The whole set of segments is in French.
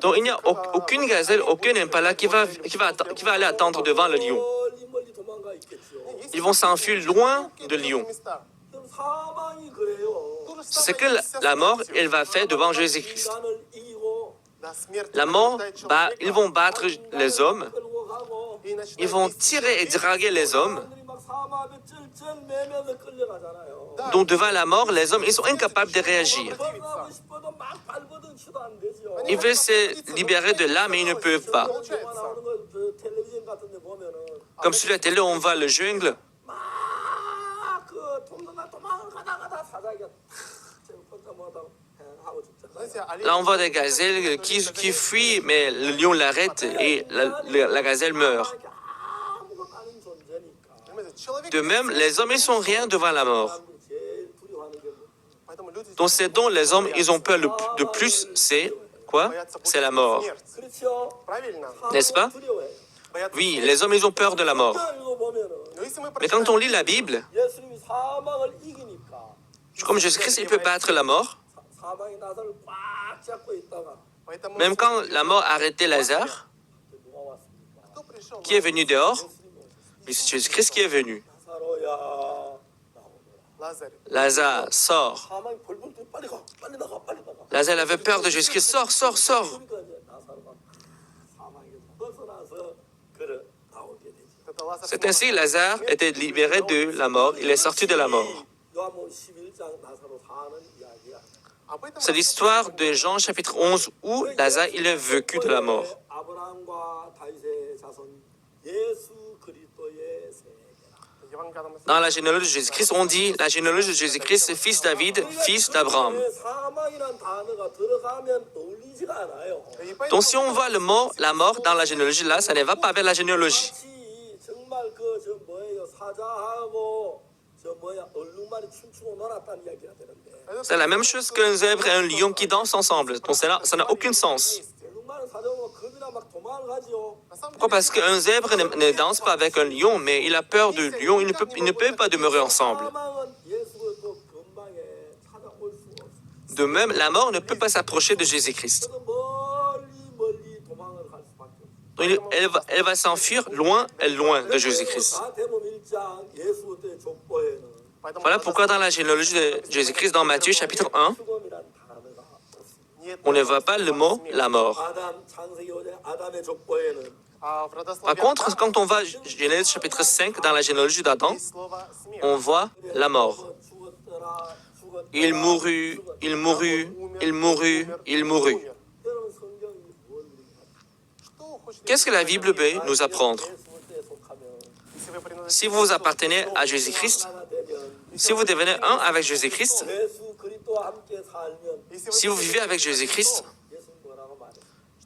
Donc il n'y a aucune gazelle, aucun impala qui va aller attendre devant le lion. Ils vont s'enfuir loin du lion. C'est ce que la mort, elle va faire devant Jésus-Christ. La mort, ils vont battre les hommes. Ils vont tirer et draguer les hommes. Donc devant la mort, les hommes, ils sont incapables de réagir. Ils veulent se libérer de là, mais ils ne peuvent pas. Comme sur la télé, on voit le jungle. Là, on voit des gazelles qui fuient, mais le lion l'arrête et la gazelle meurt. De même, les hommes, ils sont rien devant la mort. Donc, ce dont les hommes, ils ont peur de plus, c'est quoi? C'est la mort. N'est-ce pas? Oui, les hommes, ils ont peur de la mort. Mais quand on lit la Bible, comme Jésus-Christ, il peut battre la mort. Même quand la mort a arrêté Lazare, qui est venu dehors? C'est Jésus-Christ qui est venu. Lazare, sort. Lazare avait peur de Jésus-Christ. Sors, sors, sors. C'est ainsi que Lazare était libéré de la mort. Il est sorti de la mort. C'est l'histoire de Jean chapitre 11 où Lazare, il est vécu de la mort. Dans la généalogie de Jésus-Christ, on dit la généalogie de Jésus-Christ, fils David, fils d'Abraham. Donc si on voit la mort dans la généalogie, là, ça ne va pas avec la généalogie. C'est la même chose qu'un zèbre et un lion qui dansent ensemble. Donc ça n'a aucun sens. Pourquoi? Parce qu'un zèbre ne danse pas avec un lion, mais il a peur du lion. Il ne peut pas demeurer ensemble. De même, la mort ne peut pas s'approcher de Jésus-Christ. Elle va s'enfuir loin et loin de Jésus-Christ. Voilà pourquoi dans la généalogie de Jésus-Christ, dans Matthieu chapitre 1, on ne voit pas le mot « la mort ». Par contre, quand on va Genèse chapitre 5, dans la généalogie d'Adam, on voit la mort. Il mourut, il mourut, il mourut, il mourut. Qu'est-ce que la Bible peut nous apprendre? Si vous appartenez à Jésus-Christ, si vous devenez un avec Jésus-Christ, si vous vivez avec Jésus-Christ,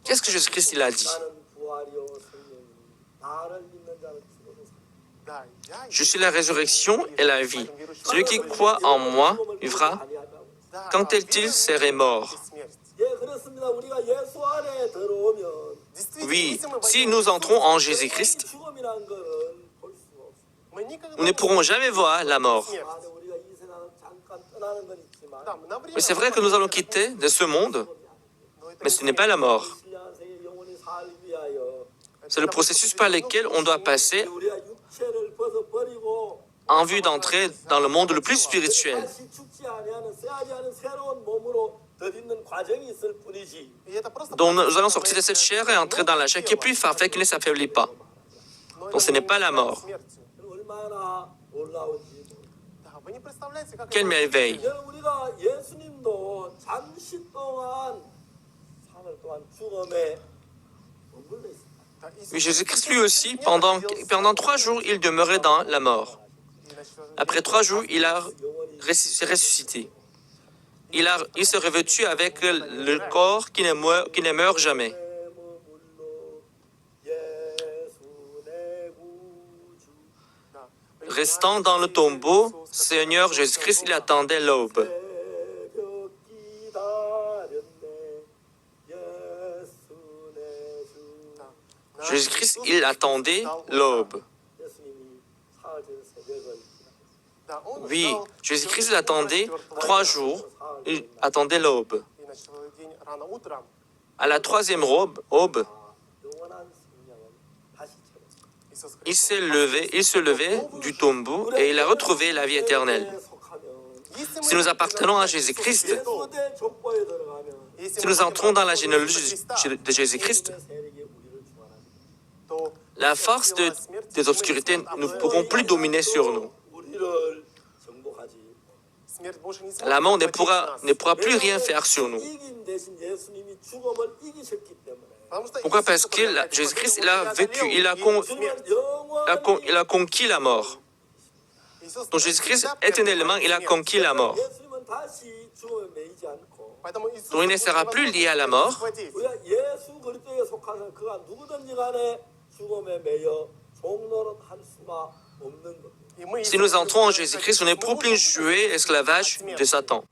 qu'est-ce que Jésus-Christ il a dit? Je suis la résurrection et la vie. Celui qui croit en moi vivra quand il serait mort. Oui, si nous entrons en Jésus-Christ, nous ne pourrons jamais voir la mort. Mais c'est vrai que nous allons quitter de ce monde, mais ce n'est pas la mort. C'est le processus par lequel on doit passer en vue d'entrer dans le monde le plus spirituel. Donc nous allons sortir de cette chair et entrer dans la chair qui est plus parfaite, qui ne s'affaiblit pas. Donc ce n'est pas la mort. Quel merveille! Mais Jésus-Christ lui aussi, pendant 3 jours, il demeurait dans la mort. Après 3 jours, il s'est ressuscité. Il s'est revêtu avec le corps qui ne meurt jamais. Restant dans le tombeau, Seigneur Jésus-Christ, il attendait l'aube. Jésus-Christ, il attendait l'aube. Oui, Jésus-Christ, il attendait 3 jours, il attendait l'aube. À la troisième aube, il se levait du tombeau et il a retrouvé la vie éternelle. Si nous appartenons à Jésus-Christ, si nous entrons dans la généalogie de Jésus-Christ, la force des obscurités ne pourront plus dominer sur nous. La mort ne pourra plus rien faire sur nous. Pourquoi? Parce que Jésus-Christ, il a vécu, il a conquis la mort. Donc Jésus-Christ, éternellement, il a conquis la mort. Donc il ne sera plus lié à la mort. Si nous entrons en Jésus-Christ, nous ne pourrons plus jouer l'esclavage de Satan.